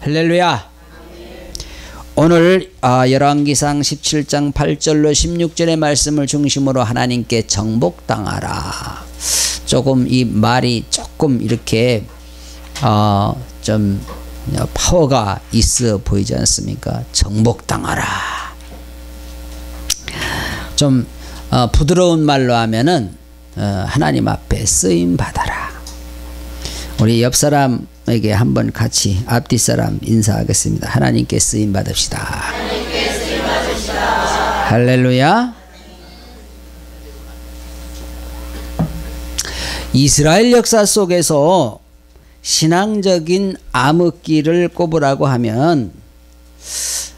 할렐루야. 오늘 열왕기상 17장 8절로 16절의 말씀을 중심으로 하나님께 정복당하라. 조금 이 말이 조금 이렇게 좀 파워가 있어 보이지 않습니까? 정복당하라. 좀 부드러운 말로 하면은 하나님 앞에 쓰임 받아라. 우리 옆 사람에게 한번 같이 앞뒤 사람 인사하겠습니다. 하나님께 쓰임 받읍시다. 하나님께 쓰임 받읍시다. 할렐루야. 이스라엘 역사 속에서 신앙적인 암흑기를 꼽으라고 하면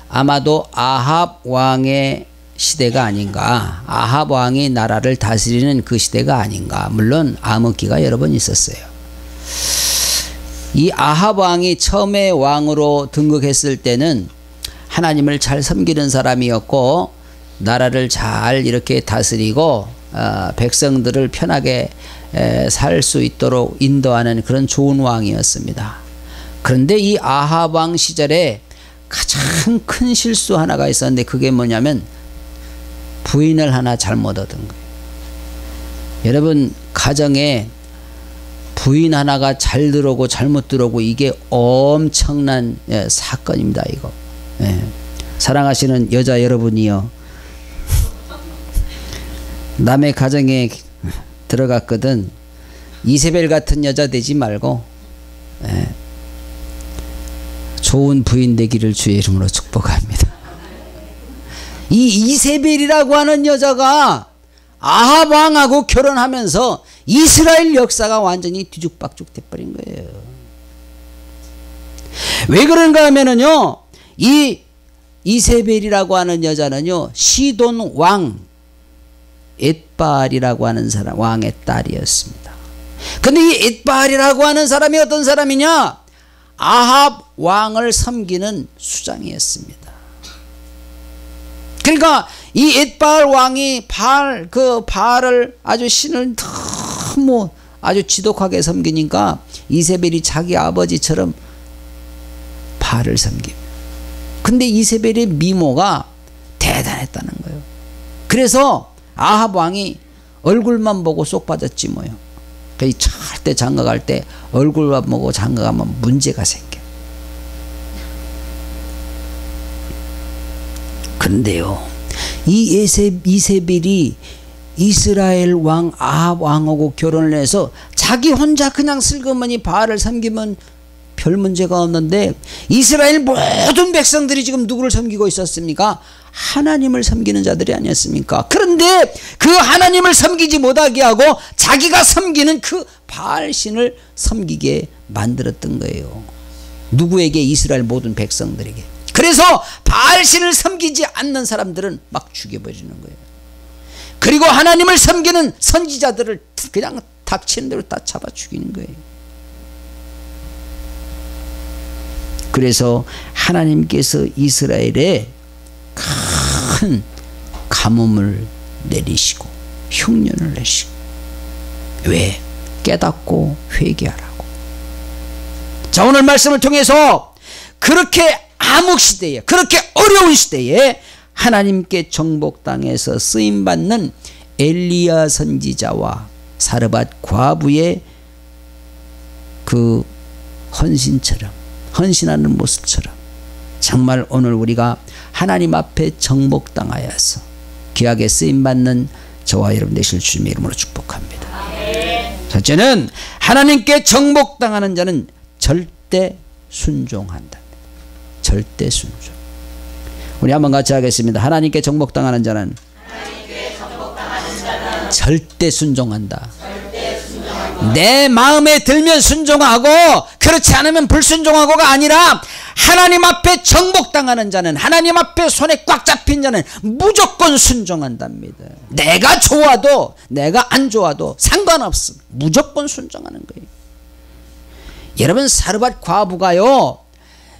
아마도 아합 왕의 시대가 아닌가. 아합 왕이 나라를 다스리는 그 시대가 아닌가. 물론 암흑기가 여러 번 있었어요. 이 아합 왕이 처음에 왕으로 등극했을 때는 하나님을 잘 섬기는 사람이었고 나라를 잘 이렇게 다스리고 백성들을 편하게 살 수 있도록 인도하는 그런 좋은 왕이었습니다. 그런데 이 아합 왕 시절에 가장 큰 실수 하나가 있었는데 그게 뭐냐면 부인을 하나 잘못 얻은 거예요. 여러분 가정에 부인 하나가 잘 들어오고 잘못 들어오고 이게 엄청난 사건입니다. 이거. 사랑하시는 여자 여러분이요, 남의 가정에 들어갔거든 이세벨 같은 여자 되지 말고 좋은 부인 되기를 주의 이름으로 축복합니다. 이 이세벨이라고 하는 여자가 아합 왕하고 결혼하면서 이스라엘 역사가 완전히 뒤죽박죽 돼버린 거예요. 왜 그런가 하면은요, 이 이세벨이라고 하는 여자는요 시돈 왕 엣바알이라고 하는 사람 왕의 딸이었습니다. 근데 이 엣바알이라고 하는 사람이 어떤 사람이냐? 아합 왕을 섬기는 수장이었습니다. 그러니까 이 엣바알 왕이 바알을 아주 신을 너무 아주 지독하게 섬기니까 이세벨이 자기 아버지처럼 바알을 섬깁니다. 근데 이세벨의 미모가 대단했다는 거예요. 그래서 아합 왕이 얼굴만 보고 쏙 빠졌지 뭐요. 절대 장가갈 때 얼굴만 보고 장가가면 문제가 생겨. 그런데요, 이 이세벨이 이스라엘 왕 아합 왕하고 결혼을 해서 자기 혼자 그냥 슬그머니 바알을 섬기면 별 문제가 없는데 이스라엘 모든 백성들이 지금 누구를 섬기고 있었습니까? 하나님을 섬기는 자들이 아니었습니까? 그런데 그 하나님을 섬기지 못하게 하고 자기가 섬기는 그 바알신을 섬기게 만들었던 거예요. 누구에게? 이스라엘 모든 백성들에게. 그래서 바알신을 섬기지 않는 사람들은 막 죽여버리는 거예요. 그리고 하나님을 섬기는 선지자들을 그냥 닥치는 대로 다 잡아 죽이는 거예요. 그래서 하나님께서 이스라엘에 큰 가뭄을 내리시고 흉년을 내시고, 왜? 깨닫고 회개하라고. 자, 오늘 말씀을 통해서 그렇게 암흑시대에, 그렇게 어려운 시대에 하나님께 정복당해서 쓰임받는 엘리야 선지자와 사르밧 과부의 그 헌신하는 모습처럼 정말 오늘 우리가 하나님 앞에 정복당하여서 귀하게 쓰임받는 저와 여러분 되실 주님의 이름으로 축복합니다. 첫째는 하나님께 정복당하는 자는 절대 순종한다. 절대 순종. 우리 한번 같이 하겠습니다. 하나님께 정복당하는 자는 절대 순종한다. 내 마음에 들면 순종하고 그렇지 않으면 불순종하고가 아니라 하나님 앞에 정복당하는 자는, 하나님 앞에 손에 꽉 잡힌 자는 무조건 순종한답니다. 내가 좋아도 내가 안 좋아도 상관없습니다. 무조건 순종하는 거예요. 여러분, 사르밧 과부가요,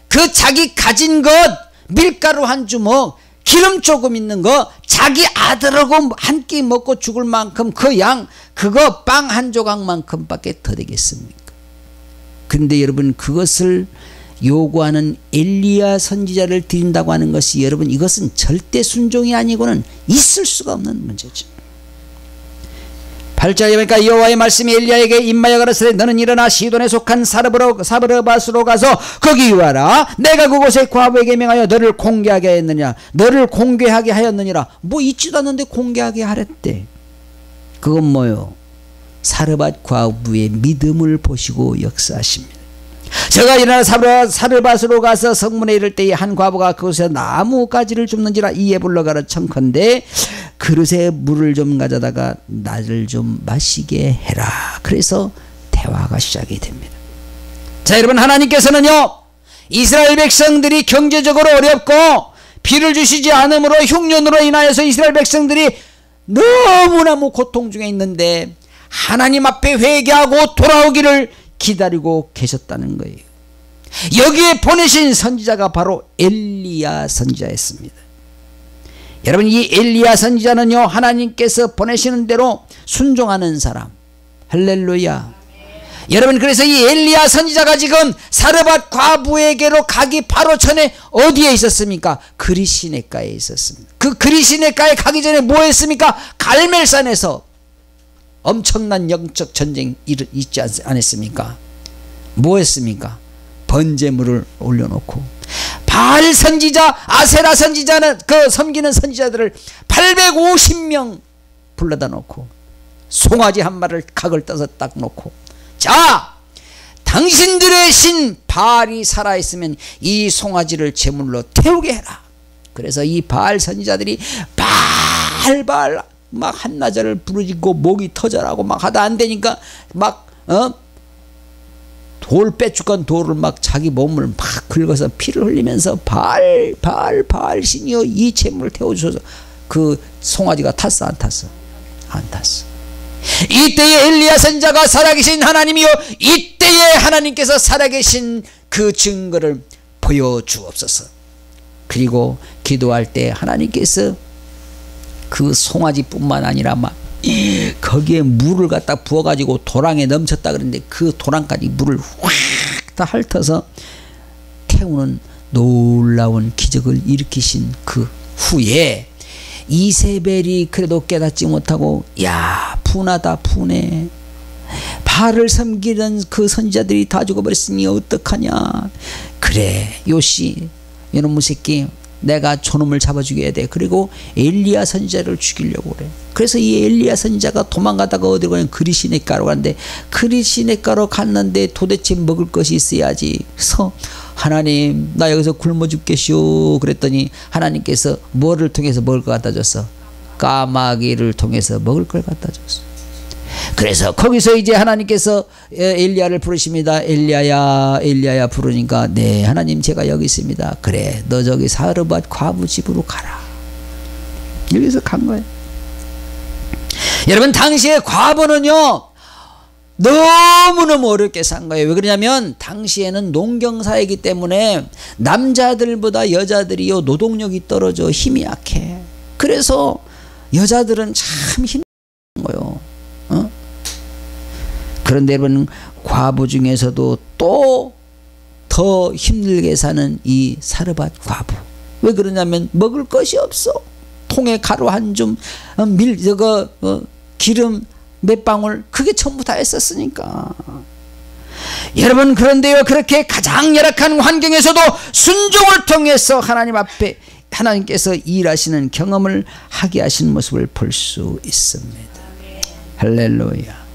그 자기 가진 것 밀가루 한 주먹, 기름 조금 있는 거 자기 아들하고 한 끼 먹고 죽을 만큼 그 양, 그거 빵 한 조각만큼밖에 더 되겠습니까? 근데 여러분, 그것을 요구하는 엘리야 선지자를 드린다고 하는 것이 여러분 이것은 절대 순종이 아니고는 있을 수가 없는 문제죠. 8절에 보니까 여호와의 말씀이 엘리야에게 임하여 가라사대 너는 일어나 시돈에 속한 사르밧으로 가서 거기 유하라. 내가 그곳의 과부에게 명하여 너를 공개하게 하였느니라. 너를 공개하게 하였느니라. 뭐 있지도 않는데 공개하게 하랬대. 그건 뭐요? 사르밧 과부의 믿음을 보시고 역사하십니다. 저가 일어나 사르밧으로 가서 성문에 이를 때에 한 과부가 그곳에 나무가지를 줍는지라 이에 불러가라 청컨대 그릇에 물을 좀 가져다가 나를 좀 마시게 해라. 그래서 대화가 시작이 됩니다. 자, 여러분, 하나님께서는요 이스라엘 백성들이 경제적으로 어렵고 비를 주시지 않으므로 흉년으로 인하여서 이스라엘 백성들이 너무너무 고통 중에 있는데 하나님 앞에 회개하고 돌아오기를 기다리고 계셨다는 거예요. 여기에 보내신 선지자가 바로 엘리야 선지자였습니다. 여러분, 이 엘리야 선지자는요 하나님께서 보내시는 대로 순종하는 사람. 할렐루야. 여러분, 그래서 이 엘리야 선지자가 지금 사르밧 과부에게로 가기 바로 전에 어디에 있었습니까? 그리시네가에 있었습니다. 그 그리시네가에 가기 전에 뭐 했습니까? 갈멜산에서 엄청난 영적 전쟁이 있지 않았습니까? 뭐 했습니까? 번제물을 올려놓고 바알 선지자, 아세라 선지자는 그 섬기는 선지자들을 850명 불러다 놓고 송아지 한 마리를 각을 떠서 딱 놓고 자, 당신들의 신 바알이 살아있으면 이 송아지를 제물로 태우게 해라. 그래서 이 바알 선지자들이 바알 막 한나절을 부르짖고 목이 터져라고 막 하다 안 되니까 막 돌 빼죽간 돌을 막 자기 몸을 막 긁어서 피를 흘리면서 바알 신이여 이 제물을 태워주셔서 그 송아지가 탔어 안 탔어? 안 탔어. 이때에 엘리야 선지자가 살아계신 하나님이요 이때에 하나님께서 살아계신 그 증거를 보여주옵소서. 그리고 기도할 때 하나님께서 그 송아지뿐만 아니라 막 거기에 물을 갖다 부어가지고 도랑에 넘쳤다 그러는데 그 도랑까지 물을 확 다 핥아서 태우는 놀라운 기적을 일으키신 그 후에 이세벨이 그래도 깨닫지 못하고 야 분하다 분해 바알을 섬기는 그 선지자들이 다 죽어버렸으니 어떡하냐. 그래 요시 이놈의 새끼 내가 저놈을 잡아 죽여야 돼. 그리고 엘리야 선지자를 죽이려고 그래. 그래서 이 엘리야 선지자가 도망가다가 어디로 가냐면 그리시네가로 가는데 그리시네가로 갔는데 도대체 먹을 것이 있어야지. 그래서 하나님 나 여기서 굶어 죽겠시오 그랬더니 하나님께서 뭐를 통해서 먹을 걸 갖다 줬어? 까마귀를 통해서 먹을 걸 갖다 줬어. 그래서 거기서 이제 하나님께서 엘리야를 부르십니다. 엘리야야 부르니까 네 하나님 제가 여기 있습니다. 그래 너 저기 사르밧 과부 집으로 가라. 여기서 간 거예요. 여러분, 당시에 과부는요 너무너무 어렵게 산 거예요. 왜 그러냐면 당시에는 농경사이기 때문에 남자들보다 여자들이요 노동력이 떨어져 힘이 약해. 그래서 여자들은 참 힘든 거예요. 그런데 여러분, 과부 중에서도 또 더 힘들게 사는 이 사르밧 과부. 왜 그러냐면 먹을 것이 없어. 통에 가루 한 줌, 기름 몇 방울, 그게 전부 다 했었으니까. 여러분, 그런데요 그렇게 가장 열악한 환경에서도 순종을 통해서 하나님 앞에 하나님께서 일하시는 경험을 하게 하신 모습을 볼 수 있습니다. 할렐루야.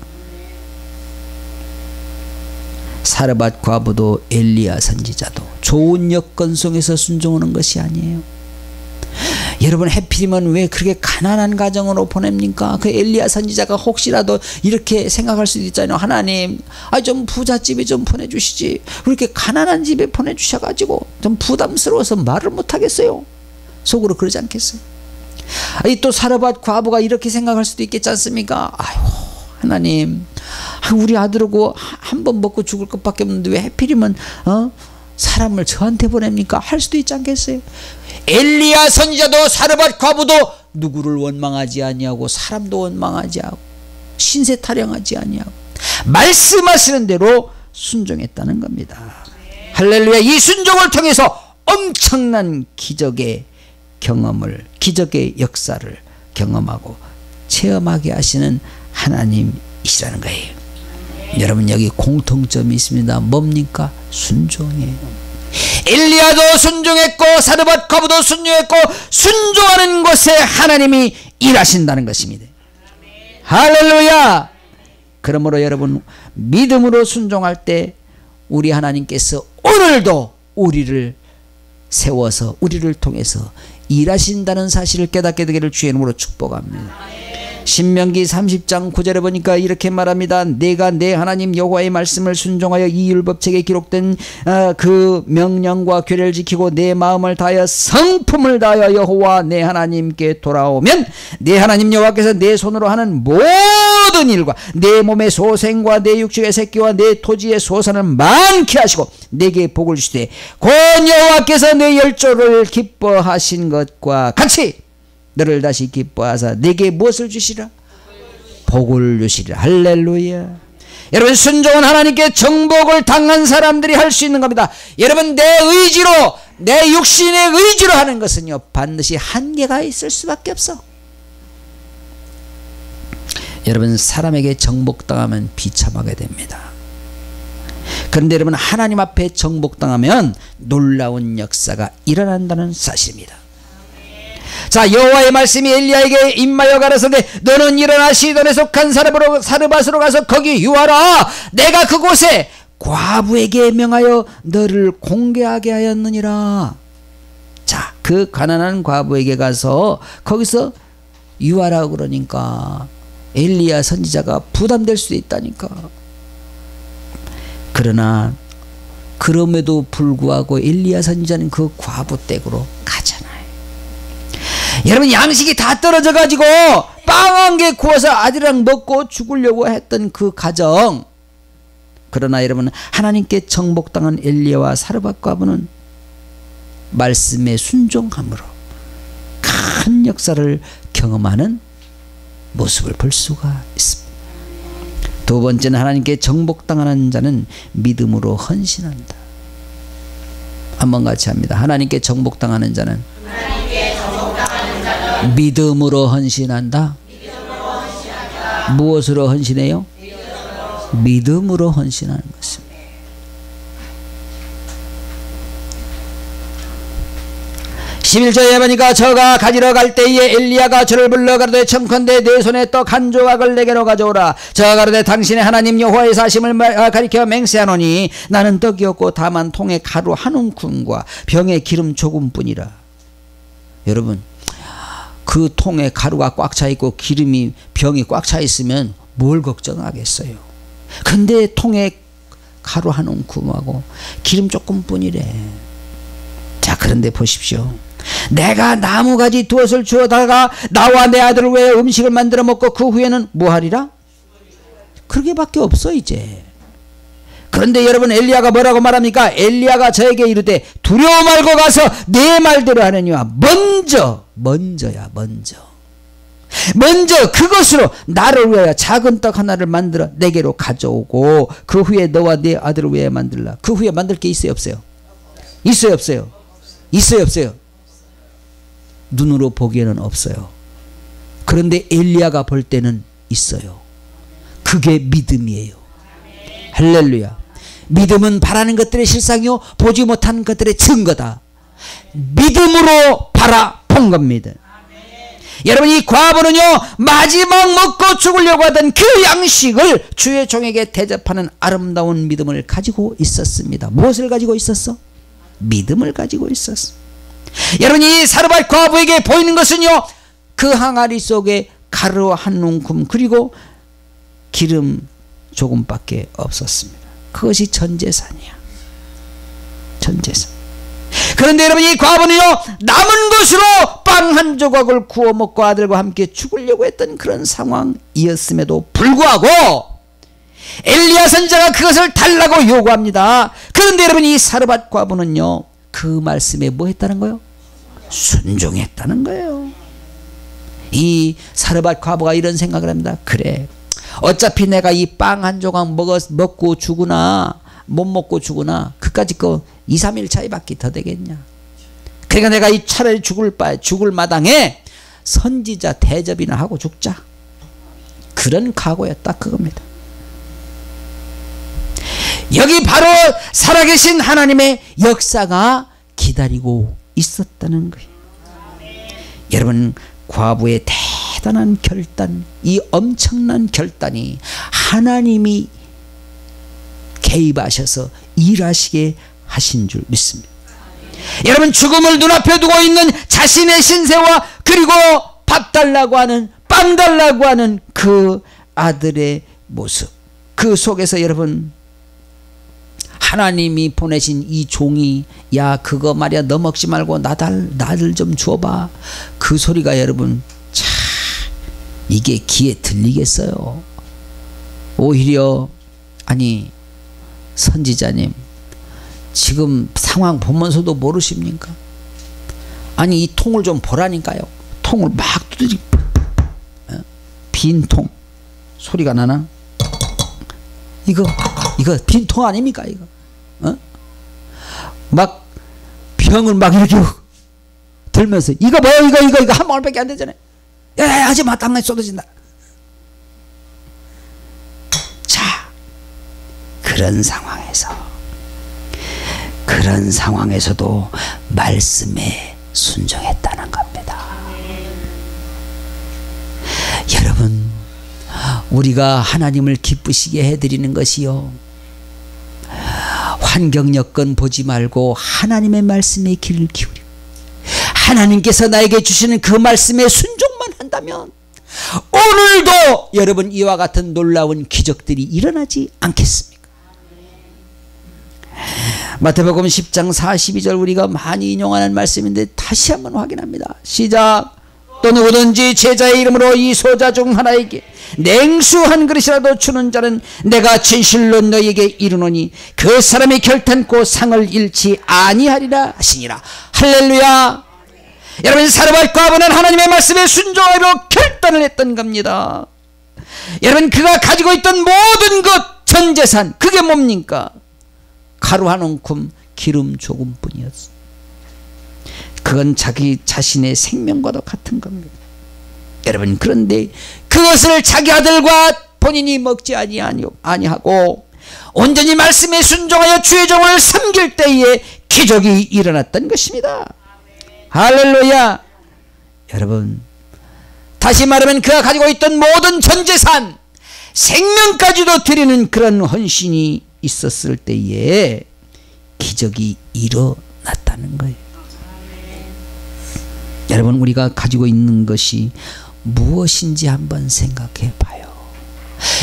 사르밧 과부도 엘리야 선지자도 좋은 여건 속에서 순종하는 것이 아니에요. 여러분, 해필이면 왜 그렇게 가난한 가정으로 보냅니까? 그 엘리야 선지자가 혹시라도 이렇게 생각할 수도 있잖아요. 하나님, 좀 부잣집에 좀 보내주시지. 왜 이렇게 가난한 집에 보내주셔가지고 좀 부담스러워서 말을 못하겠어요. 속으로 그러지 않겠어요? 또 사르밧 과부가 이렇게 생각할 수도 있겠지 않습니까? 아이고 하나님, 우리 아들하고 한 번 먹고 죽을 것밖에 없는데 왜 하필이면 사람을 저한테 보냅니까? 할 수도 있지 않겠어요? 엘리야 선지자도 사르밧 과부도 누구를 원망하지 아니하고 사람도 원망하지 않고 신세 타령하지 아니하고 말씀하시는 대로 순종했다는 겁니다. 할렐루야. 이 순종을 통해서 엄청난 기적의 역사를 경험하고 체험하게 하시는 하나님이시라는 거예요. 여러분, 여기 공통점이 있습니다. 뭡니까? 순종이에요. 엘리야도 순종했고 사르밧 과부도 순종했고, 순종하는 곳에 하나님이 일하신다는 것입니다. 할렐루야. 그러므로 여러분, 믿음으로 순종할 때 우리 하나님께서 오늘도 우리를 세워서 우리를 통해서 일하신다는 사실을 깨닫게 되기를 주의 이름으로 축복합니다. 신명기 30장 9절에 보니까 이렇게 말합니다. 내가 내 하나님 여호와의 말씀을 순종하여 이 율법책에 기록된 그 명령과 규례를 지키고 내 마음을 다하여 성품을 다하여 여호와 내 하나님께 돌아오면 내 하나님 여호와께서 내 손으로 하는 모든 일과 내 몸의 소생과 내 육축의 새끼와 내 토지의 소산을 많게 하시고 내게 복을 주시되 곧 여호와께서 내 열조를 기뻐하신 것과 같이 너를 다시 기뻐하사 내게 무엇을 주시라? 복을 주시라. 할렐루야. 여러분, 순종은 하나님께 정복을 당한 사람들이 할 수 있는 겁니다. 여러분, 내 의지로, 내 육신의 의지로 하는 것은요, 반드시 한계가 있을 수밖에 없어. 여러분, 사람에게 정복당하면 비참하게 됩니다. 그런데 여러분, 하나님 앞에 정복당하면 놀라운 역사가 일어난다는 사실입니다. 자, 여호와의 말씀이 엘리야에게 임하여 가라사대 너는 일어나 시돈에 속한 사르밧으로 가서 거기 유하라. 내가 그곳에 과부에게 명하여 너를 공개하게 하였느니라. 자, 그 가난한 과부에게 가서 거기서 유하라 그러니까 엘리야 선지자가 부담될 수도 있다니까. 그러나 그럼에도 불구하고 엘리야 선지자는 그 과부 댁으로 가잖아요. 여러분, 양식이 다 떨어져 가지고 빵 한 개 구워서 아들이랑 먹고 죽으려고 했던 그 가정. 그러나 여러분, 하나님께 정복당한 엘리야와 사르밧 과부는 말씀에 순종함으로 큰 역사를 경험하는 모습을 볼 수가 있습니다. 두 번째는 하나님께 정복당하는 자는 믿음으로 헌신한다. 한번 같이 합니다. 하나님께 정복당하는 자는 믿음으로 헌신한다. 무엇으로 헌신해요? 믿음으로 헌신하는 것입니다. (11절에) 보니까 저가 가지러 갈 때에 엘리야가 저를 불러 가로되 청컨대 내 손에 떡 한 조각을 내게로 가져오라. 저가 가로되 당신의 하나님 여호와의 사심을 가리켜 맹세하노니 나는 떡이 없고 다만 통에 가루 한 움큼과 병에 기름 조금뿐이라. 여러분, 그 통에 가루가 꽉 차 있고 기름이 병이 꽉 차 있으면 뭘 걱정하겠어요. 근데 통에 가루 한 움큼하고 기름 조금뿐이래. 자, 그런데 보십시오. 내가 나무가지 두엇을 주어다가 나와 내 아들을 위해 음식을 만들어 먹고 그 후에는 뭐하리라? 그렇게밖에 없어 이제. 그런데 여러분, 엘리야가 뭐라고 말합니까? 엘리야가 저에게 이르되 두려워 말고 가서 내 말대로 하느니와 먼저 그것으로 나를 위하여 작은 떡 하나를 만들어 내게로 가져오고 그 후에 너와 네 아들을 위해 만들라. 그 후에 만들 게 있어요 없어요? 있어요 없어요? 있어요 없어요? 눈으로 보기에는 없어요. 그런데 엘리야가 볼 때는 있어요. 그게 믿음이에요. 할렐루야. 믿음은 바라는 것들의 실상이요 보지 못한 것들의 증거다. 믿음으로 바라본 겁니다. 여러분, 이 과부는요 마지막 먹고 죽으려고 하던 그 양식을 주의 종에게 대접하는 아름다운 믿음을 가지고 있었습니다. 무엇을 가지고 있었어? 믿음을 가지고 있었어. 여러분, 이 사르밧 과부에게 보이는 것은요 그 항아리 속에 가루 한 움큼 그리고 기름 조금밖에 없었습니다. 그것이 전재산이야. 전재산. 그런데 여러분, 이 과부는요 남은 것으로 빵 한 조각을 구워 먹고 아들과 함께 죽으려고 했던 그런 상황이었음에도 불구하고 엘리야 선지자가 그것을 달라고 요구합니다. 그런데 여러분, 이 사르밧 과부는요 그 말씀에 뭐 했다는 거예요? 순종했다는 거예요. 이 사르밧 과부가 이런 생각을 합니다. 그래, 어차피 내가 이 빵 한 조각 먹고 죽으나 못 먹고 죽으나 그 그까짓 거 2, 3일 차이밖에 더 되겠냐. 그러니까 내가 이 차라리 죽을 마당에 선지자 대접이나 하고 죽자. 그런 각오였다 그겁니다. 여기 바로 살아계신 하나님의 역사가 기다리고 있었다는 거예요. 여러분, 과부의 대단한 결단, 이 엄청난 결단이 하나님이 개입하셔서 일하시게 하신 줄 믿습니다. 여러분, 죽음을 눈앞에 두고 있는 자신의 신세와 그리고 밥 달라고 하는, 빵 달라고 하는 그 아들의 모습, 그 속에서 여러분, 하나님이 보내신 이 종이 야 그거 말이야 너 먹지 말고 나들 좀 줘봐. 그 소리가 여러분 참 이게 귀에 들리겠어요? 오히려 아니 선지자님 지금 상황 보면서도 모르십니까? 아니 이 통을 좀 보라니까요. 통을 막 두드리 빈 통 소리가 나나? 이거 빈 통 아닙니까 이거? 막 병을 막 이렇게 들면서 이거 뭐야 이거 한 방울밖에 안 되잖아요. 야 하지마 땅에 쏟아진다. 자 그런 상황에서도 말씀에 순종했다는 겁니다. 여러분, 우리가 하나님을 기쁘시게 해드리는 것이요, 환경 여건 보지 말고 하나님의 말씀에 귀를 기울이고 하나님께서 나에게 주시는 그 말씀에 순종만 한다면 오늘도 여러분 이와 같은 놀라운 기적들이 일어나지 않겠습니까? 마태복음 10장 42절 우리가 많이 인용하는 말씀인데 다시 한번 확인합니다. 시작. 또 누구든지 제자의 이름으로 이 소자 중 하나에게 냉수 한 그릇이라도 주는 자는 내가 진실로 너희에게 이르노니 그 사람이 결탄코 상을 잃지 아니하리라 하시니라. 할렐루야. 여러분, 사르밧 과부는 하나님의 말씀에 순종하기로 결단을 했던 겁니다. 여러분, 그가 가지고 있던 모든 것 전 재산, 그게 뭡니까? 가루 한 움큼 기름 조금뿐이었어. 그건 자기 자신의 생명과도 같은 겁니다. 여러분, 그런데 그것을 자기 아들과 본인이 먹지 아니하고 온전히 말씀에 순종하여 주의 종을 섬길 때에 기적이 일어났던 것입니다. 할렐루야. 여러분, 다시 말하면 그가 가지고 있던 모든 전재산, 생명까지도 드리는 그런 헌신이 있었을 때에 기적이 일어났다는 거예요. 여러분, 우리가 가지고 있는 것이 무엇인지 한번 생각해 봐요.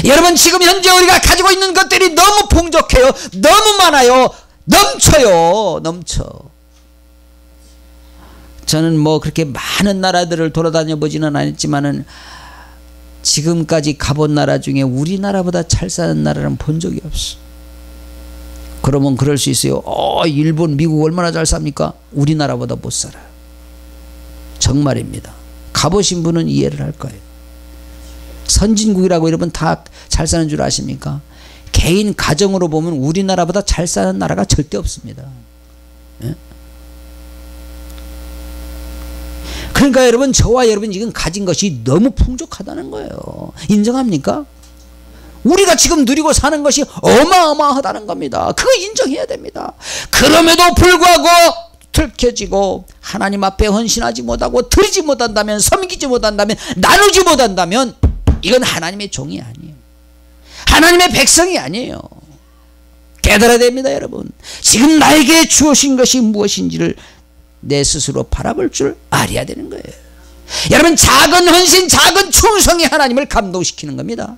여러분, 지금 현재 우리가 가지고 있는 것들이 너무 풍족해요. 너무 많아요. 넘쳐. 저는 뭐 그렇게 많은 나라들을 돌아다녀 보지는 않았지만은 지금까지 가본 나라 중에 우리나라보다 잘 사는 나라는 본 적이 없어. 그러면 그럴 수 있어요. 일본, 미국 얼마나 잘 삽니까? 우리나라보다 못 살아요. 정말입니다. 가보신 분은 이해를 할 거예요. 선진국이라고 여러분 다 잘 사는 줄 아십니까? 개인 가정으로 보면 우리나라보다 잘 사는 나라가 절대 없습니다. 예? 그러니까 여러분, 저와 여러분 지금 가진 것이 너무 풍족하다는 거예요. 인정합니까? 우리가 지금 누리고 사는 것이 어마어마하다는 겁니다. 그거 인정해야 됩니다. 그럼에도 불구하고 들켜지고 하나님 앞에 헌신하지 못하고 드리지 못한다면, 섬기지 못한다면, 나누지 못한다면 이건 하나님의 종이 아니에요. 하나님의 백성이 아니에요. 깨달아야 됩니다. 여러분, 지금 나에게 주어진 것이 무엇인지를 내 스스로 바라볼 줄 알아야 되는 거예요. 여러분, 작은 헌신, 작은 충성이 하나님을 감동시키는 겁니다.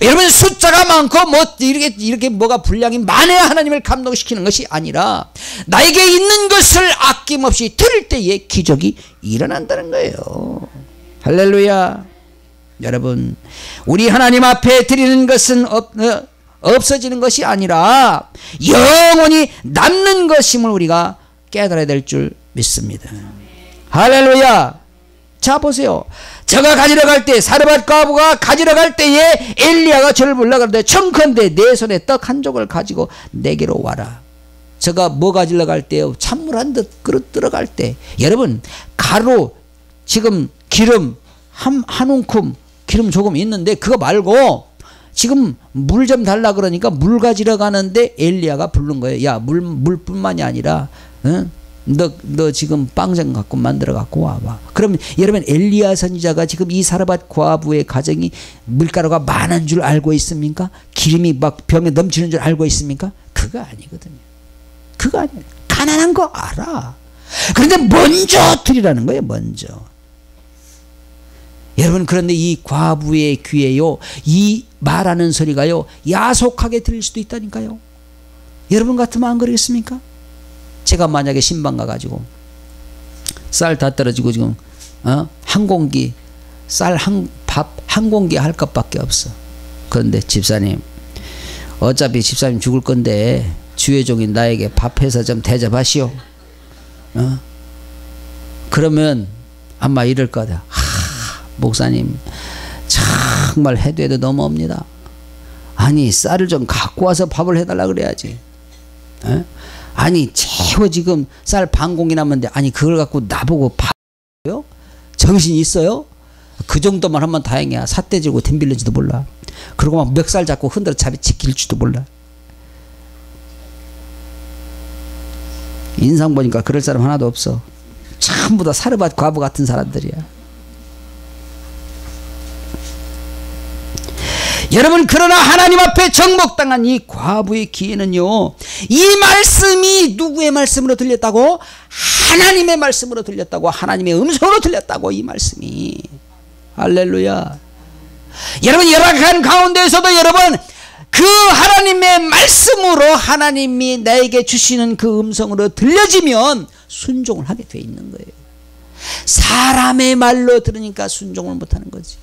여러분, 숫자가 많고 뭐 이렇게 뭐가 분량이 많아야 하나님을 감동시키는 것이 아니라 나에게 있는 것을 아낌없이 드릴 때에 기적이 일어난다는 거예요. 할렐루야. 여러분, 우리 하나님 앞에 드리는 것은 없어지는 것이 아니라 영원히 남는 것임을 우리가 깨달아야 될 줄 믿습니다. 할렐루야. 자, 보세요. 저가 가지러 갈 때, 사르밧 과부가 가지러 갈 때에 엘리야가 저를 불러 가는데 청컨대 내 손에 떡 한 족을 가지고 내게로 와라. 제가 뭐 가지러 갈 때요? 찬물 한 듯 그릇 들어갈 때. 여러분, 가루, 지금 기름, 한 움큼 기름 조금 있는데 그거 말고 지금 물 좀 달라 그러니까 물 가지러 가는데 엘리야가 부른 거예요. 야, 물뿐만이 아니라, 응? 너 지금 빵 좀 갖고 만들어 갖고 와봐. 그러면 여러분, 엘리야 선지자가 지금 이 사르밧 과부의 가정이 밀가루가 많은 줄 알고 있습니까? 기름이 막 병에 넘치는 줄 알고 있습니까? 그거 아니거든요. 그거 아니에요. 가난한 거 알아. 그런데 먼저 드리라는 거예요. 먼저. 여러분, 그런데 이 과부의 귀에요, 이 말하는 소리가요, 야속하게 들릴 수도 있다니까요. 여러분 같으면 안 그러겠습니까? 제가 만약에 신방 가가지고 쌀 다 떨어지고 지금 한 공기 쌀 밥 한 공기 할 것밖에 없어. 그런데 집사님, 어차피 집사님 죽을 건데 주의 종인 나에게 밥해서 좀 대접하시오. 그러면 아마 이럴 거다. 목사님, 정말 해도 해도 너무 옵니다. 아니, 쌀을 좀 갖고 와서 밥을 해달라 그래야지. 아니, 최고 지금 쌀 반 공기 남았는데, 아니 그걸 갖고 나보고 밥요? 정신 있어요? 그 정도만 하면 다행이야. 삿대 들고 덤빌는지도 몰라. 그리고 막 멱살 잡고 흔들어 잡이 지킬지도 몰라. 인상 보니까 그럴 사람 하나도 없어. 전부 다 사르밧 과부 같은 사람들이야. 여러분, 그러나 하나님 앞에 정복당한 이 과부의 귀에는요, 이 말씀이 누구의 말씀으로 들렸다고? 하나님의 말씀으로 들렸다고. 하나님의 음성으로 들렸다고. 이 말씀이. 할렐루야. 여러분, 열악한 가운데에서도 여러분, 그 하나님의 말씀으로 하나님이 나에게 주시는 그 음성으로 들려지면 순종을 하게 돼 있는 거예요. 사람의 말로 들으니까 순종을 못하는 거지.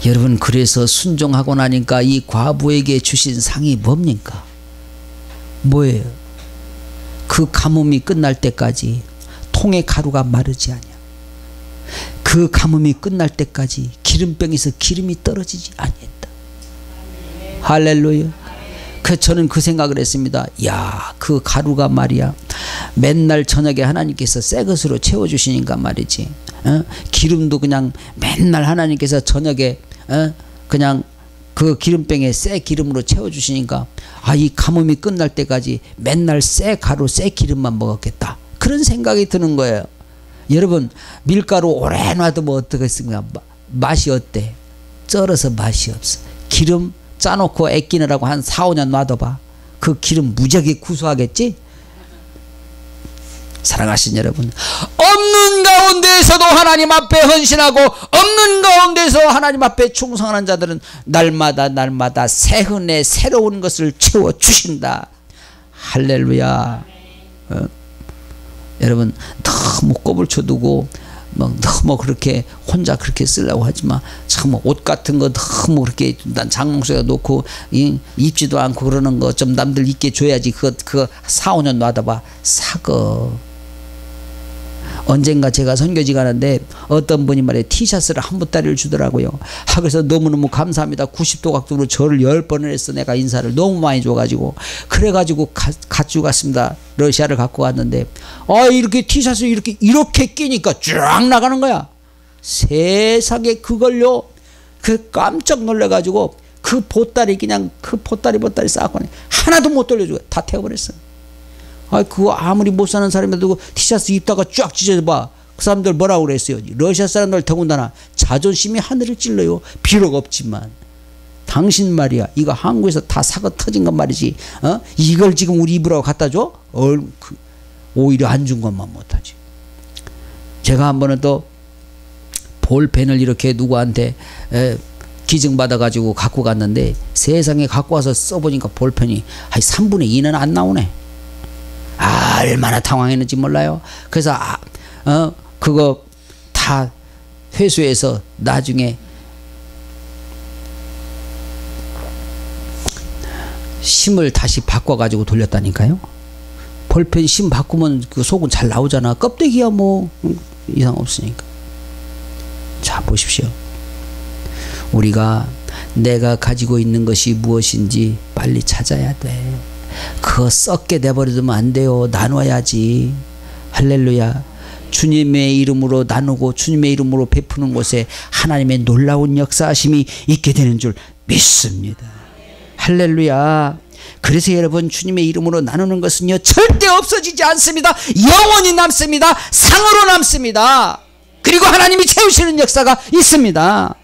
여러분, 그래서 순종하고 나니까 이 과부에게 주신 상이 뭡니까? 뭐예요? 그 가뭄이 끝날 때까지 통의 가루가 마르지 않냐. 그 가뭄이 끝날 때까지 기름병에서 기름이 떨어지지 아니했다. 할렐루야. 저는 그 생각을 했습니다. 야, 그 가루가 말이야, 맨날 저녁에 하나님께서 새 것으로 채워주시니까 말이지. 기름도 그냥 맨날 하나님께서 저녁에 그냥 그 기름병에 새 기름으로 채워주시니까, 아, 이 가뭄이 끝날 때까지 맨날 새 가루 새 기름만 먹었겠다. 그런 생각이 드는 거예요. 여러분, 밀가루 오래 놔두면 어떻겠습니까? 맛이 어때? 쩔어서 맛이 없어. 기름 짜놓고 애끼느라고 한 4, 5년 놔둬봐. 그 기름 무지하게 구수하겠지? 사랑하신 여러분, 없는 가운데에서도 하나님 앞에 헌신하고 없는 가운데서 하나님 앞에 충성하는 자들은 날마다 새 은혜, 새로운 것을 채워주신다. 할렐루야. 여러분, 너무 꼽을 쳐두고 너무 그렇게 혼자 그렇게 쓰려고 하지마. 참 옷 같은 거 너무 그렇게 난 장롱속에 놓고 입지도 않고 그러는 거 좀 남들 입게 줘야지. 그거 4, 5년 놔둬봐. 사거. 언젠가 제가 선교지 가는데 어떤 분이 말이에요, 티셔츠를 한 보따리를 주더라고요. 그래서 너무너무 감사합니다. 90도 각도로 저를 10번을 했어. 내가 인사를 너무 많이 줘가지고. 그래가지고 가지고 갔습니다. 러시아를 갖고 갔는데, 이렇게 티셔츠 이렇게 끼니까 쫙 나가는 거야. 세상에, 그걸요, 그 깜짝 놀래가지고 그 보따리 그냥 그 보따리 쌓고 하나도 못 돌려주고 다 태워버렸어. 그거 아무리 못 사는 사람이라도 티셔츠 입다가 쫙 찢어봐. 그 사람들 뭐라고 그랬어요? 러시아 사람들 더군다나 자존심이 하늘을 찔러요. 비록 없지만. 당신 말이야, 이거 한국에서 다 사고 터진 건 말이지. 이걸 지금 우리 입으로 갖다 줘? 오히려 안 준 것만 못하지. 제가 한 번은 또 볼펜을 이렇게 누구한테 기증받아가지고 갖고 갔는데, 세상에 갖고 와서 써보니까 볼펜이 한 3분의 2는 안 나오네. 얼마나 당황했는지 몰라요. 그래서 그거 다 회수해서 나중에 심을 다시 바꿔가지고 돌렸다니까요. 볼펜 심 바꾸면 그 속은 잘 나오잖아. 껍데기야 뭐 이상 없으니까. 자, 보십시오. 우리가 내가 가지고 있는 것이 무엇인지 빨리 찾아야 돼. 그거 썩게 내버려두면 안 돼요. 나눠야지. 할렐루야. 주님의 이름으로 나누고 주님의 이름으로 베푸는 곳에 하나님의 놀라운 역사하심이 있게 되는 줄 믿습니다. 할렐루야. 그래서 여러분, 주님의 이름으로 나누는 것은요 절대 없어지지 않습니다. 영원히 남습니다. 상으로 남습니다. 그리고 하나님이 채우시는 역사가 있습니다.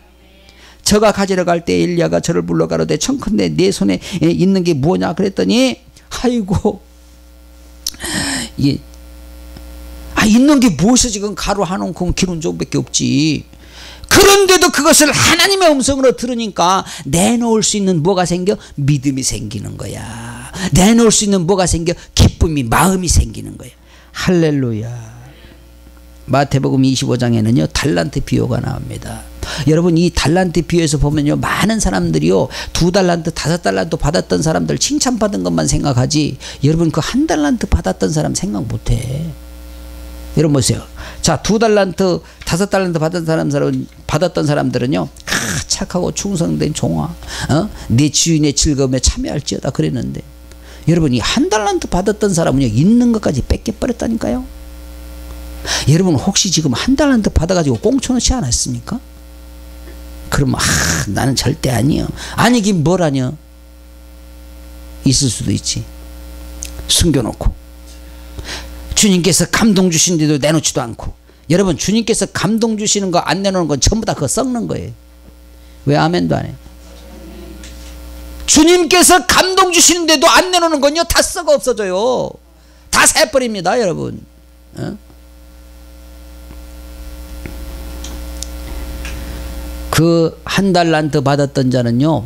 저가 가지러 갈 때 엘리야가 저를 불러 가로되 청컨대 내 손에 있는 게 뭐냐 그랬더니, 아이고 이게 있는 게 무엇이 지금 가루 한 움큼 기름 조금밖에 없지. 그런데도 그것을 하나님의 음성으로 들으니까 내놓을 수 있는 뭐가 생겨? 믿음이 생기는 거야. 내놓을 수 있는 뭐가 생겨? 기쁨이, 마음이 생기는 거야. 할렐루야. 마태복음 25장에는요 달란트 비유가 나옵니다. 여러분, 이 달란트 비유에서 보면요 많은 사람들이요 2달란트 5달란트 받았던 사람들 칭찬받은 것만 생각하지, 여러분 그 1달란트 받았던 사람 생각 못해. 여러분 보세요. 자, 2달란트 5달란트 받았던 사람들은요 착하고 충성된 종아, 내 주인의 즐거움에 참여할지어다 그랬는데, 여러분 이 1달란트 받았던 사람은요 있는 것까지 뺏겨버렸다니까요. 여러분 혹시 지금 1달란트 받아가지고 꽁쳐놓지 않았습니까? 그러면 나는 절대 아니요. 아니긴 뭘 하냐. 있을 수도 있지. 숨겨놓고 주님께서 감동 주신데도 내놓지도 않고. 여러분, 주님께서 감동 주시는 거 안 내놓는 건 전부 다 그거 썩는 거예요. 왜 아멘도 안 해? 주님께서 감동 주시는데도 안 내놓는 건요 다 썩어 없어져요. 다 새버립니다 여러분. 그 1달란트 받았던 자는요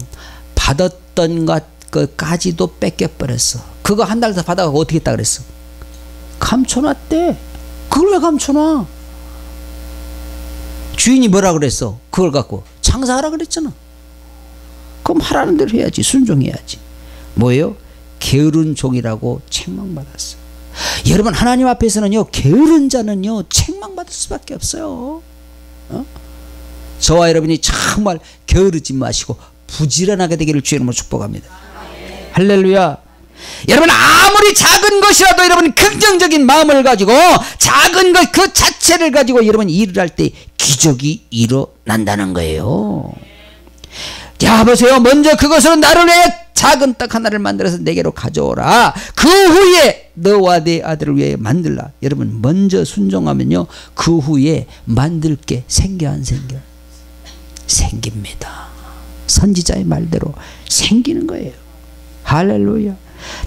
받았던 것까지도 뺏겨버렸어. 그거 1달란트 받아가고 어떻게 했다 그랬어? 감춰놨대. 그걸 왜 감춰놔? 주인이 뭐라 그랬어? 그걸 갖고 장사하라 그랬잖아. 그럼 하라는 대로 해야지. 순종해야지. 뭐예요? 게으른 종이라고 책망받았어. 여러분, 하나님 앞에서는요 게으른 자는요 책망받을 수밖에 없어요. 저와 여러분이 정말 게으르지 마시고 부지런하게 되기를 주의 이름으로 축복합니다. 할렐루야. 여러분, 아무리 작은 것이라도 여러분 긍정적인 마음을 가지고 작은 것 그 자체를 가지고 여러분 일을 할 때 기적이 일어난다는 거예요. 자, 보세요. 먼저 그것으로 나를 위해 작은 떡 하나를 만들어서 내게로 가져오라. 그 후에 너와 내 아들을 위해 만들라. 여러분, 먼저 순종하면요 그 후에 만들 게 생겨 안 생겨? 생깁니다. 선지자의 말대로 생기는 거예요. 할렐루야.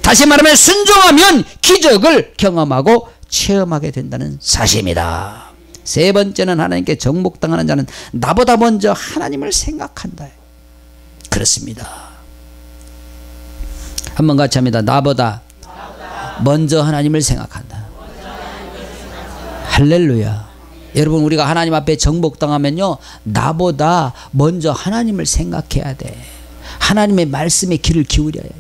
다시 말하면 순종하면 기적을 경험하고 체험하게 된다는 사실입니다. 세 번째는 하나님께 정복당하는 자는 나보다 먼저 하나님을 생각한다. 그렇습니다. 한번 같이 합니다. 나보다 먼저 하나님을 생각한다. 할렐루야. 여러분, 우리가 하나님 앞에 정복당하면요 나보다 먼저 하나님을 생각해야 돼. 하나님의 말씀에 귀를 기울여야 돼.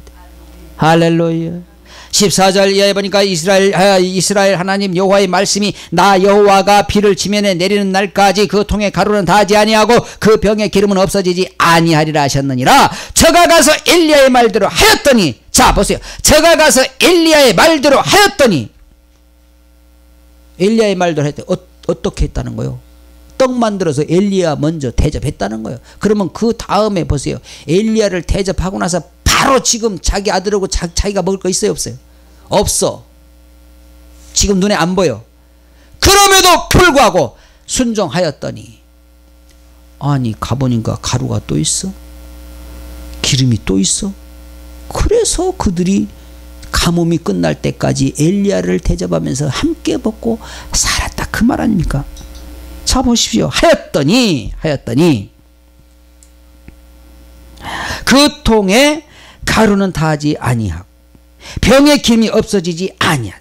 할렐루야. 14절 이하에 보니까 이스라엘 하나님 여호와의 말씀이 나 여호와가 비를 지면에 내리는 날까지 그 통에 가루는 닿지 아니하고 그 병의 기름은 없어지지 아니하리라 하셨느니라. 저가 가서 엘리야의 말대로 하였더니, 자 보세요. 저가 가서 엘리야의 말대로 하였더니, 엘리야의 말대로 했더니 어떻게 했다는 거예요? 떡 만들어서 엘리야 먼저 대접했다는 거예요. 그러면 그 다음에 보세요. 엘리야를 대접하고 나서 바로 지금 자기 아들하고 자기가 먹을 거 있어요 없어요? 없어. 지금 눈에 안 보여. 그럼에도 불구하고 순종하였더니, 아니 가보니까 가루가 또 있어. 기름이 또 있어. 그래서 그들이 가뭄이 끝날 때까지 엘리야를 대접하면서 함께 먹고 살았다. 그 말 아닙니까? 자 보십시오. 하였더니 그 통에 가루는 닿지 아니하고 병의 기름이 없어지지 아니하니라.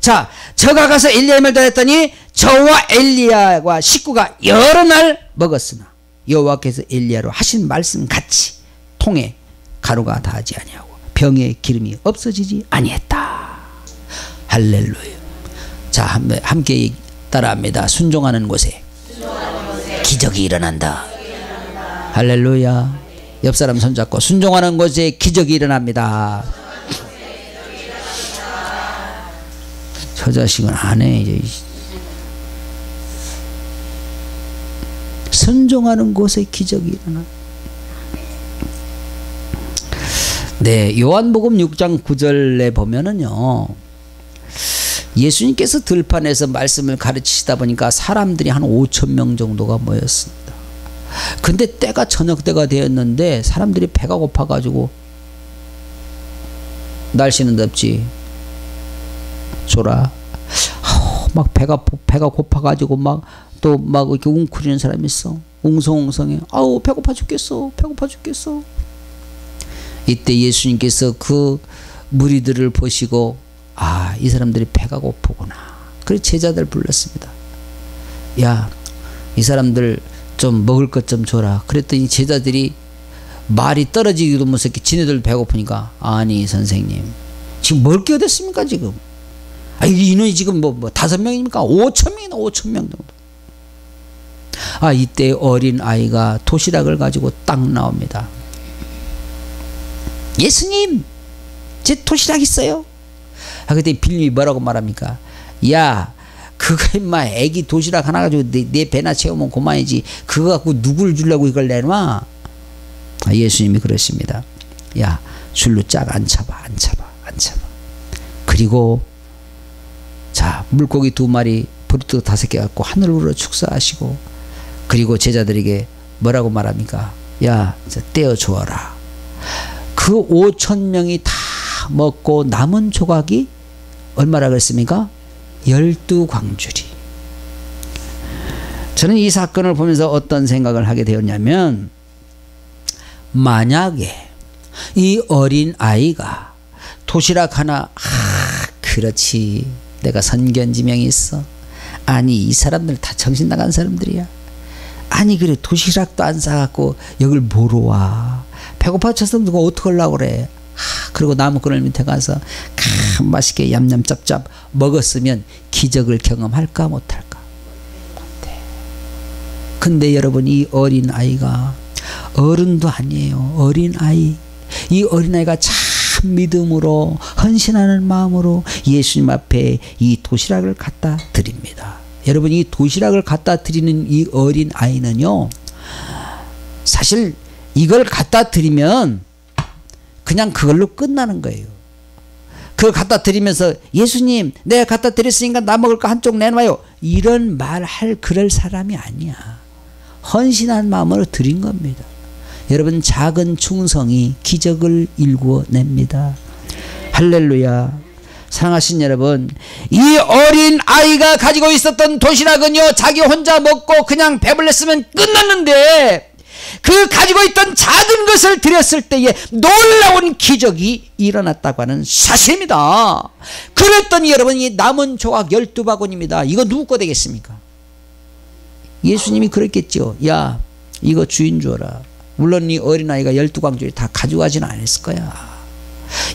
자, 저가 가서 엘리야의 말도 했더니 저와 엘리야와 식구가 여러 날 먹었으나 여호와께서 엘리야로 하신 말씀 같이 통에 가루가 닿지 아니하고 병의 기름이 없어지지 아니했다. 할렐루야. 자, 함께 따라합니다. 순종하는 곳에 기적이 일어난다. 할렐루야. 옆 사람 손잡고 순종하는 곳에 기적이 일어납니다. 저 자식은 안 해. 이제. 순종하는 곳에 기적이 일어나. 네, 요한복음 6장 9절에 보면은요, 예수님께서 들판에서 말씀을 가르치시다 보니까 사람들이 한 5천 명 정도가 모였습니다. 근데 때가 저녁 때가 되었는데 사람들이 배가 고파가지고, 날씨는 덥지, 졸아, 막 배가 고파가지고 막 또 막 이렇게 웅크리는 사람이 있어. 웅성웅성해. 아우 배고파 죽겠어, 배고파 죽겠어. 이때 예수님께서 그 무리들을 보시고, 아, 이 사람들이 배가 고프구나. 그래서 제자들 불렀습니다. 야, 이 사람들 좀 먹을 것 좀 줘라. 그랬더니 제자들이 말이 떨어지기도 무섭게 지네들 배고프니까, 아니 선생님 지금 먹을 게 어디 있습니까 지금? 아, 인원이 지금 뭐 5명입니까? 5,000명이나 5,000명 정도. 아, 이때 어린 아이가 도시락을 가지고 딱 나옵니다. 예수님, 제 도시락 있어요? 아, 그때 빌림이 뭐라고 말합니까? 야, 그거 임마 애기 도시락 하나 가지고 내 배나 채우면 그만이지. 그거 갖고 누굴 주려고 이걸 내놔? 아, 예수님이 그러십니다. 야, 줄로 쫙 앉혀봐. 그리고 자, 물고기 2마리, 보리떡 5개 갖고 하늘으로 축사하시고, 그리고 제자들에게 뭐라고 말합니까? 야, 떼어 주어라. 그 5,000명이 다 먹고 남은 조각이 얼마라 그랬습니까? 12광주리. 저는 이 사건을 보면서 어떤 생각을 하게 되었냐면, 만약에 이 어린 아이가 도시락 하나, 그렇지, 내가 선견지명이 있어. 아니, 이 사람들 다 정신 나간 사람들이야. 아니, 그래, 도시락도 안 사갖고 여길 뭐로 와? 배고파 쳤어. 누가 어떡하려고 그래? 그리고 나무그늘 밑에 가서 맛있게 얌얌짭짭 먹었으면 기적을 경험할까 못할까? 못해. 근데 여러분, 이 어린 아이가, 어른도 아니에요, 어린 아이. 이 어린 아이가 참 믿음으로, 헌신하는 마음으로 예수님 앞에 이 도시락을 갖다 드립니다. 여러분, 이 도시락을 갖다 드리는 이 어린 아이는요, 사실 이걸 갖다 드리면 그냥 그걸로 끝나는 거예요. 그걸 갖다 드리면서, 예수님 내가 갖다 드렸으니까 나 먹을 거 한쪽 내놔요, 이런 말 할 그럴 사람이 아니야. 헌신한 마음으로 드린 겁니다. 여러분, 작은 충성이 기적을 일구어냅니다. 할렐루야. 사랑하신 여러분, 이 어린 아이가 가지고 있었던 도시락은요, 자기 혼자 먹고 그냥 배불렀으면 끝났는데, 그 가지고 있던 작은 것을 드렸을 때에 놀라운 기적이 일어났다고 하는 사실입니다. 그랬더니 여러분, 이 남은 조각 12바구니입니다. 이거 누구 거 되겠습니까? 예수님이 그랬겠죠. 야, 이거 주인 줘라. 물론 이 어린아이가 12광주리 다 가져가지는 않았을 거야.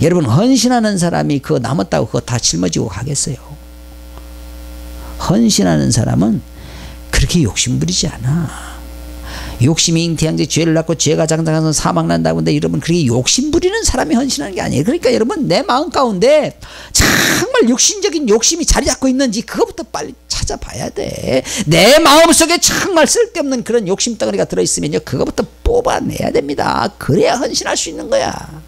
여러분, 헌신하는 사람이 그거 남았다고 그거 다 짊어지고 가겠어요? 헌신하는 사람은 그렇게 욕심부리지 않아. 욕심이 잉태한 지 죄를 낳고 죄가 장장해서 사망난다고 하는데, 여러분, 그렇게 욕심부리는 사람이 헌신하는 게 아니에요. 그러니까 여러분, 내 마음 가운데 정말 육신적인 욕심이 자리 잡고 있는지 그거부터 빨리 찾아봐야 돼. 내 마음속에 정말 쓸데없는 그런 욕심 덩어리가 들어있으면요, 그거부터 뽑아내야 됩니다. 그래야 헌신할 수 있는 거야.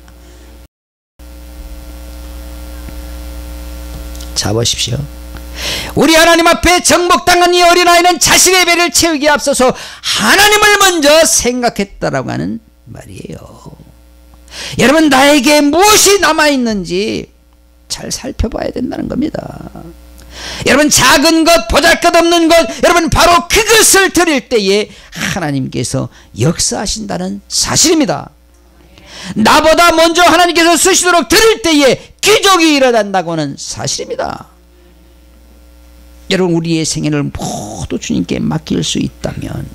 자, 보십시오. 우리 하나님 앞에 정복당한 이 어린아이는 자신의 배를 채우기에 앞서서 하나님을 먼저 생각했다라고 하는 말이에요. 여러분, 나에게 무엇이 남아있는지 잘 살펴봐야 된다는 겁니다. 여러분, 작은 것, 보잘것없는 것, 여러분, 바로 그것을 드릴 때에 하나님께서 역사하신다는 사실입니다. 나보다 먼저 하나님께서 쓰시도록 드릴 때에 기적이 일어난다고 하는 사실입니다. 여러분, 우리의 생애를 모두 주님께 맡길 수 있다면,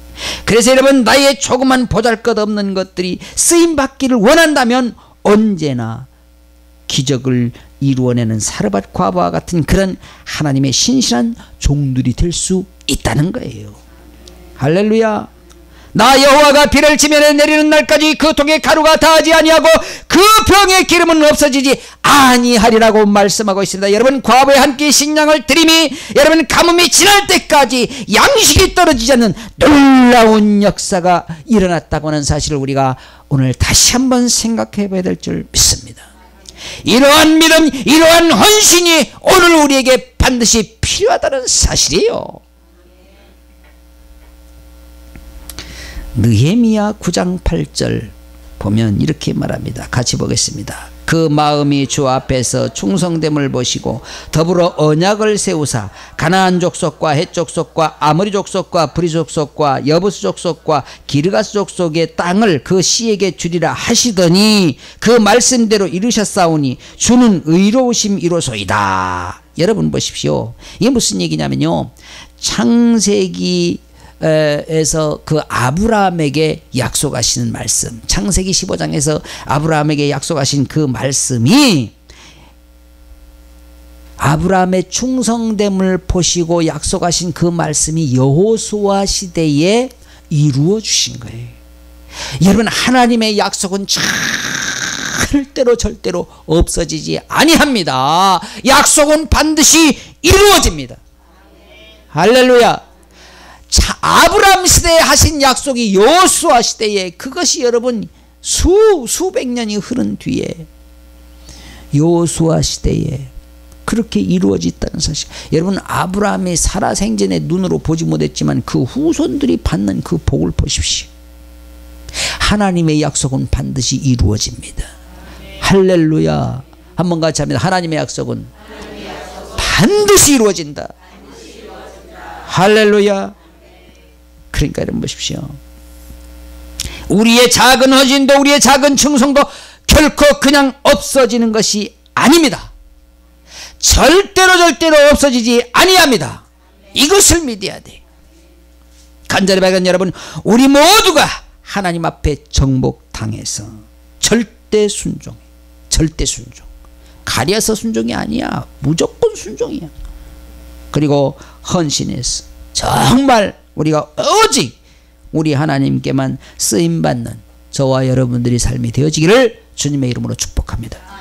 그래서 여러분, 나의 조그만 보잘것없는 것들이 쓰임받기를 원한다면 언제나 기적을 이루어내는 사르밧 과부와 같은 그런 하나님의 신실한 종들이 될 수 있다는 거예요. 할렐루야. 나 여호와가 비를 지면에 내리는 날까지 그 통에 가루가 다하지 아니하고 그 병의 기름은 없어지지 아니하리라고 말씀하고 있습니다. 여러분, 과부에 한 끼 식량을 드림이 여러분 가뭄이 지날 때까지 양식이 떨어지지 않는 놀라운 역사가 일어났다고 하는 사실을 우리가 오늘 다시 한번 생각해 봐야 될 줄 믿습니다. 이러한 믿음, 이러한 헌신이 오늘 우리에게 반드시 필요하다는 사실이에요. 느헤미야 9장 8절 보면 이렇게 말합니다. 같이 보겠습니다. 그 마음이 주 앞에서 충성됨을 보시고 더불어 언약을 세우사 가나안 족속과 헷 족속과 아모리 족속과 브리 족속과 여부스 족속과 기르가스 족속의 땅을 그 씨에게 주리라 하시더니 그 말씀대로 이루셨사오니 주는 의로우심이로소이다. 여러분 보십시오. 이게 무슨 얘기냐면요, 창세기 에서 그 아브라함에게 약속하시는 말씀, 창세기 15장에서 아브라함에게 약속하신 그 말씀이 아브라함의 충성됨을 보시고 약속하신 그 말씀이 여호수아 시대에 이루어 주신 거예요. 여러분, 하나님의 약속은 절대로 없어지지 아니합니다. 약속은 반드시 이루어집니다. 할렐루야. 아브라함 시대에 하신 약속이 여호수아 시대에, 그것이 여러분 수백 년이 흐른 뒤에 여호수아 시대에 그렇게 이루어졌다는 사실. 여러분, 아브라함이 살아생전에 눈으로 보지 못했지만 그 후손들이 받는 그 복을 보십시오. 하나님의 약속은 반드시 이루어집니다. 할렐루야. 한번 같이 합니다. 하나님의 약속은 반드시 이루어진다. 할렐루야. 그러니까 여러분 보십시오. 우리의 작은 헌신도, 우리의 작은 충성도 결코 그냥 없어지는 것이 아닙니다. 절대로 없어지지 아니합니다. 이것을 믿어야 돼. 간절히 발견 여러분, 우리 모두가 하나님 앞에 정복당해서 절대 순종, 가려서 순종이 아니야. 무조건 순종이야. 그리고 헌신해서 정말 우리가 오직 우리 하나님께만 쓰임받는 저와 여러분들이 삶이 되어지기를 주님의 이름으로 축복합니다.